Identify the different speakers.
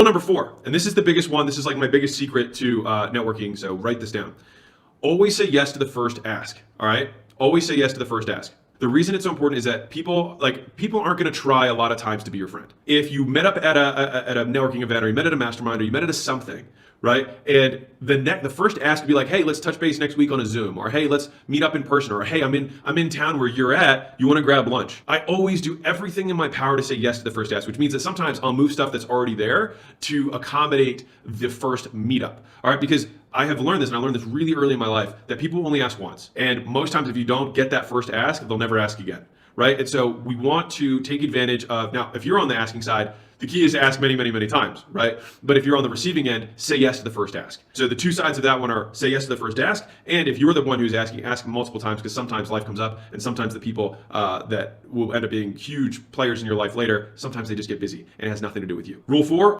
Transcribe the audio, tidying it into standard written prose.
Speaker 1: number 4, and this is the biggest one. This is like my biggest secret to networking, so write this down. Always say yes to the first ask, all right? Always say yes to the first ask. The reason it's so important is that people aren't going to try a lot of times to be your friend. If you met up at a networking event, or you met at a mastermind, or you met at a something, right? And the first ask would be like, hey, let's touch base next week on a Zoom, or hey, let's meet up in person, or hey, I'm in town where you're at. You want to grab lunch? I always do everything in my power to say yes to the first ask, which means that sometimes I'll move stuff that's already there to accommodate the first meetup. All right, because I have learned this, and I learned this really early in my life, that people only ask once. And most times, if you don't get that first ask, they'll never ask again, right? And so we want to take advantage of, now, if you're on the asking side, the key is to ask many, many, many times, right? But if you're on the receiving end, say yes to the first ask. So the two sides of that one are say yes to the first ask, and if you're the one who's asking, ask multiple times, because sometimes life comes up, and sometimes the people that will end up being huge players in your life later, sometimes they just get busy, and it has nothing to do with you. Rule 4,